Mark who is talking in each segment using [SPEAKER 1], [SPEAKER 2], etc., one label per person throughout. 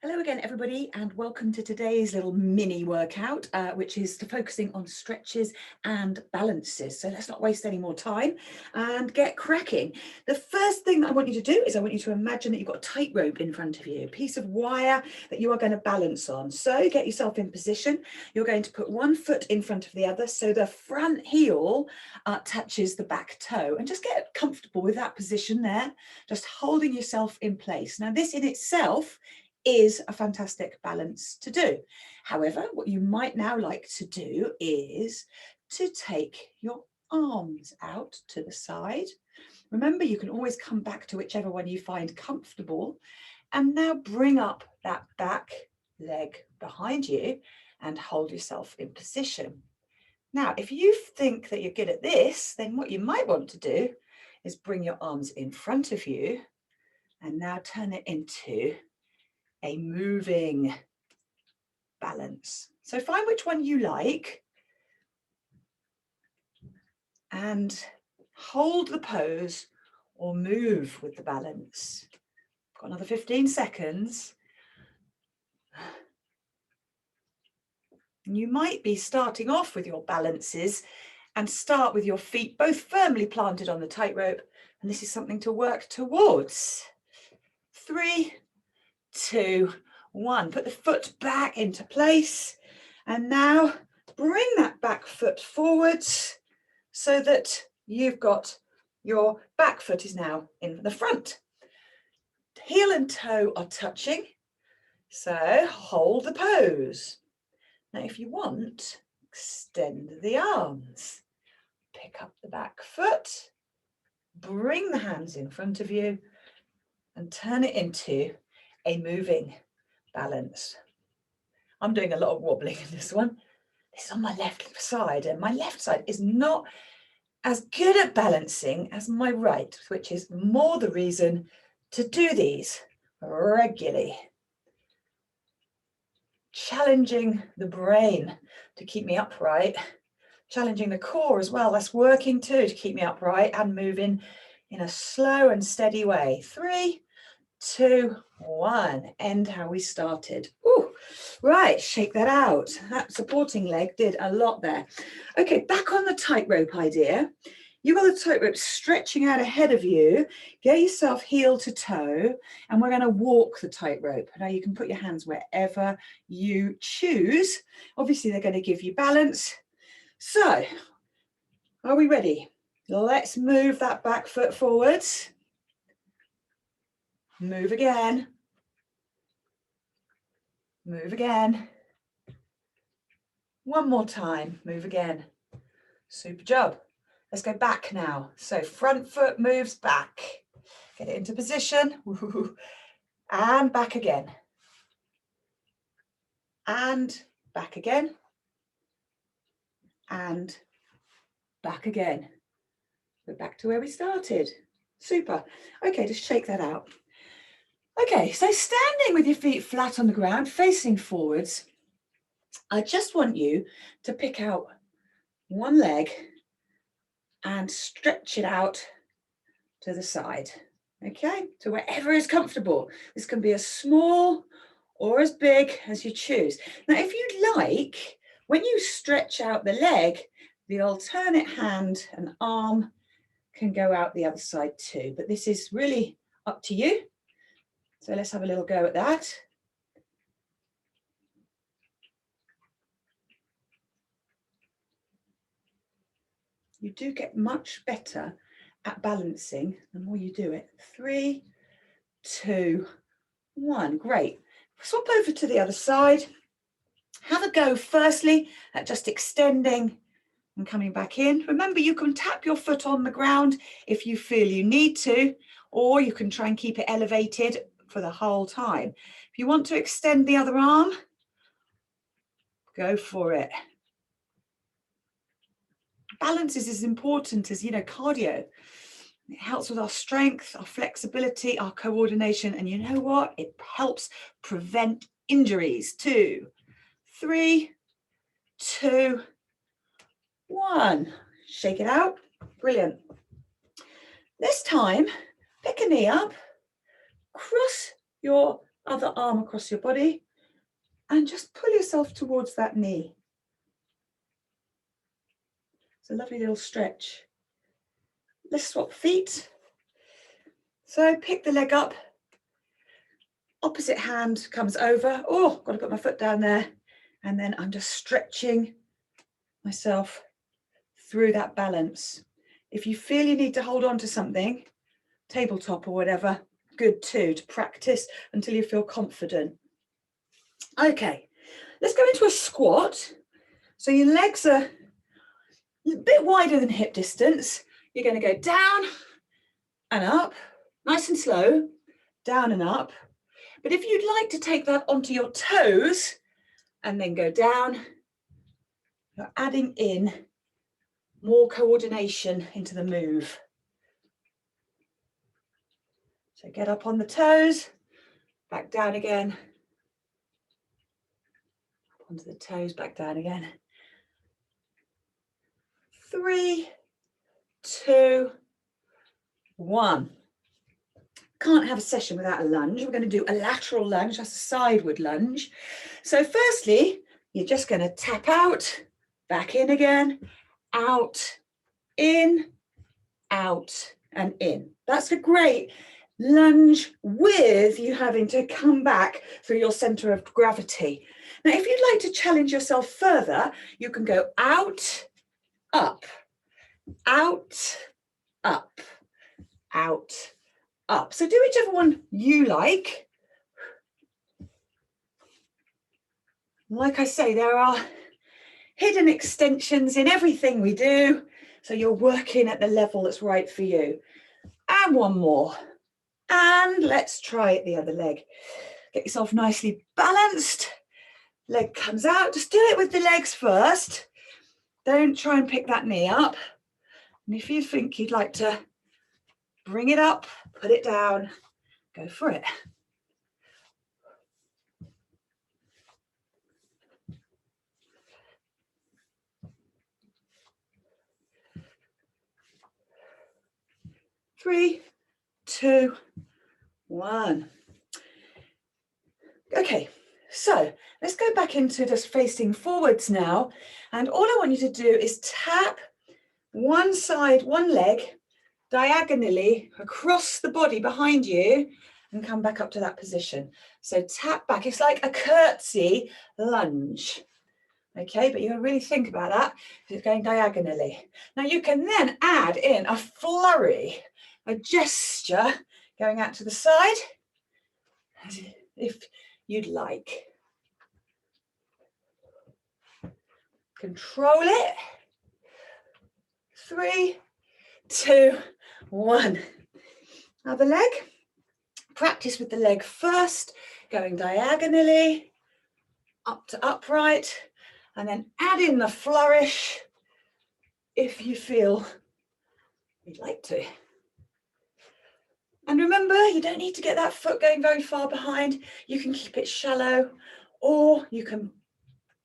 [SPEAKER 1] Hello again, everybody, and welcome to today's little mini workout, which is focusing on stretches and balances. So let's not waste any more time and get cracking. The first thing that I want you to do is I want you to imagine that you've got a tightrope in front of you, a piece of wire that you are going to balance on. So get yourself in position. You're going to put one foot in front of the other so the front heel touches the back toe, and just get comfortable with that position there, just holding yourself in place. Now, this in itself is a fantastic balance to do. However, what you might now like to do is to take your arms out to the side. Remember, you can always come back to whichever one you find comfortable, and now bring up that back leg behind you and hold yourself in position. Now, if you think that you're good at this, then what you might want to do is bring your arms in front of you and now turn it into a moving balance. So find which one you like and hold the pose or move with the balance. Got another 15 seconds. And you might be starting off with your balances and start with your feet both firmly planted on the tightrope. And this is something to work towards. 3, 2, 1. Put the foot back into place, and now bring that back foot forwards so that you've got your back foot is now in the front. Heel and toe are touching, so hold the pose. Now, if you want, extend the arms. Pick up the back foot, bring the hands in front of you, and turn it into a moving balance. I'm doing a lot of wobbling in this one. This is on my left side, and my left side is not as good at balancing as my right, which is more the reason to do these regularly. Challenging the brain to keep me upright, challenging the core as well. That's working too to keep me upright and moving in a slow and steady way. 3, 2, 1. End how we started. Ooh, right, shake that out. That supporting leg did a lot there. Okay, back on the tightrope idea. You've got the tightrope stretching out ahead of you. Get yourself heel to toe, and we're going to walk the tightrope. Now, you can put your hands wherever you choose. Obviously, they're going to give you balance. So, are we ready? Let's move that back foot forwards. Move again. Move again. One more time. Move again. Super job. Let's go back now. So front foot moves back. Get it into position. And back again. And back again. And back again. We're back to where we started. Super. Okay, just shake that out. Okay, so standing with your feet flat on the ground, facing forwards, I just want you to pick out one leg and stretch it out to the side. Okay, so wherever is comfortable. This can be as small or as big as you choose. Now, if you'd like, when you stretch out the leg, the alternate hand and arm can go out the other side too, but this is really up to you. So let's have a little go at that. You do get much better at balancing the more you do it. 3, 2, 1. Great. Swap over to the other side. Have a go firstly at just extending and coming back in. Remember, you can tap your foot on the ground if you feel you need to, or you can try and keep it elevated for the whole time. If you want to extend the other arm, go for it. Balance is as important as, cardio. It helps with our strength, our flexibility, our coordination, and you know what? It helps prevent injuries too. 3, 2, 1. Shake it out. Brilliant. This time, pick a knee up, cross your other arm across your body, and just pull yourself towards that knee. It's a lovely little stretch. Let's swap feet. So pick the leg up, opposite hand comes over. Oh, got to put my foot down there. And then I'm just stretching myself through that balance. If you feel you need to hold on to something, tabletop or whatever, good too, to practice until you feel confident. Okay, let's go into a squat. So your legs are a bit wider than hip distance. You're going to go down and up, nice and slow, down and up. But if you'd like to take that onto your toes and then go down, you're adding in more coordination into the move. So get up on the toes, back down again, up onto the toes, back down again. 3, 2, 1. Can't have a session without a lunge. We're going to do a lateral lunge, that's a sideward lunge. So firstly, you're just going to tap out, back in again, out, in, out, and in. That's a great lunge with you having to come back through your center of gravity. Now, if you'd like to challenge yourself further, you can go out, up, out, up, out, up. So do whichever one you like. Like I say, there are hidden extensions in everything we do, so you're working at the level that's right for you. And one more. And let's try it the other leg. Get yourself nicely balanced. Leg comes out. Just do it with the legs first. Don't try and pick that knee up. And if you think you'd like to bring it up, put it down, go for it. Three, 2, 1. Okay, so let's go back into just facing forwards now. And all I want you to do is tap one side, one leg, diagonally across the body behind you and come back up to that position. So tap back. It's like a curtsy lunge. Okay, but you gotta really think about that. It's going diagonally. Now you can then add in a flurry, a gesture going out to the side, as if you'd like. Control it. 3, 2, 1. Other leg. Practice with the leg first, going diagonally, up to upright, and then add in the flourish if you feel you'd like to. And remember, you don't need to get that foot going very far behind. You can keep it shallow, or you can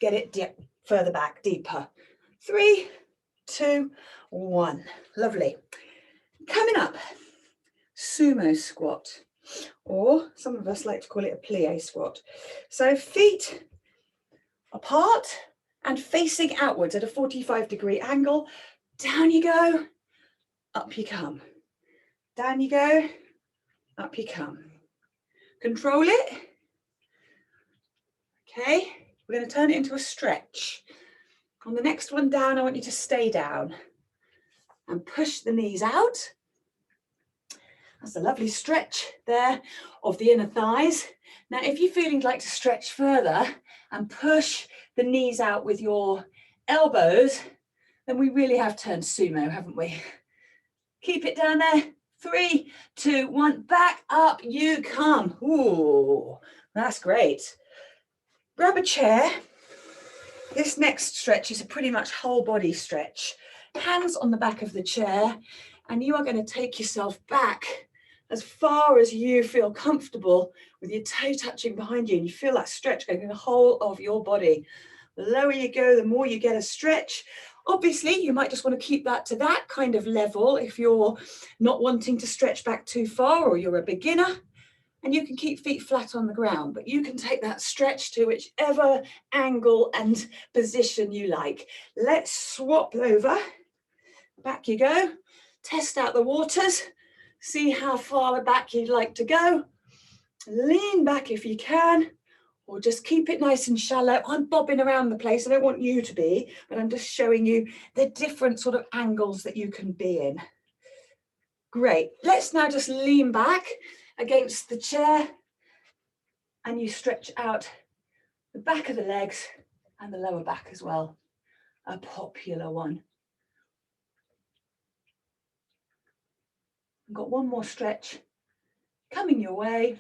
[SPEAKER 1] get it further back, deeper. 3, 2, 1. Lovely. Coming up, sumo squat, or some of us like to call it a plie squat. So feet apart and facing outwards at a 45-degree angle. Down you go, up you come. Down you go, up you come. Control it. Okay, we're going to turn it into a stretch. On the next one down, I want you to stay down and push the knees out. That's a lovely stretch there of the inner thighs. Now, if you're feeling like to stretch further and push the knees out with your elbows, then we really have turned sumo, haven't we? Keep it down there. 3, 2, 1, back up you come. Ooh, that's great. Grab a chair. This next stretch is a pretty much whole body stretch. Hands on the back of the chair, and you are going to take yourself back as far as you feel comfortable with your toe touching behind you, and you feel that stretch going through the whole of your body. The lower you go, the more you get a stretch. Obviously, you might just want to keep that to that kind of level if you're not wanting to stretch back too far or you're a beginner. And you can keep feet flat on the ground, but you can take that stretch to whichever angle and position you like. Let's swap over. Back you go. Test out the waters. See how far back you'd like to go. Lean back if you can, or just keep it nice and shallow. I'm bobbing around the place. I don't want you to be, but I'm just showing you the different sort of angles that you can be in. Great. Let's now just lean back against the chair and you stretch out the back of the legs and the lower back as well. A popular one. I've got one more stretch coming your way.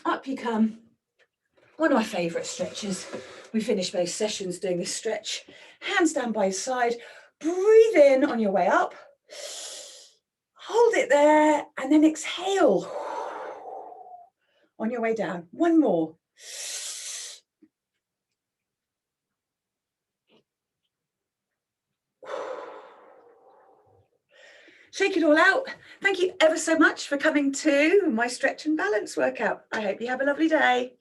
[SPEAKER 1] Up you come. One of my favourite stretches. We finish most sessions doing this stretch. Hands down by your side. Breathe in on your way up. Hold it there and then exhale on your way down. One more. Shake it all out. Thank you ever so much for coming to my stretch and balance workout. I hope you have a lovely day.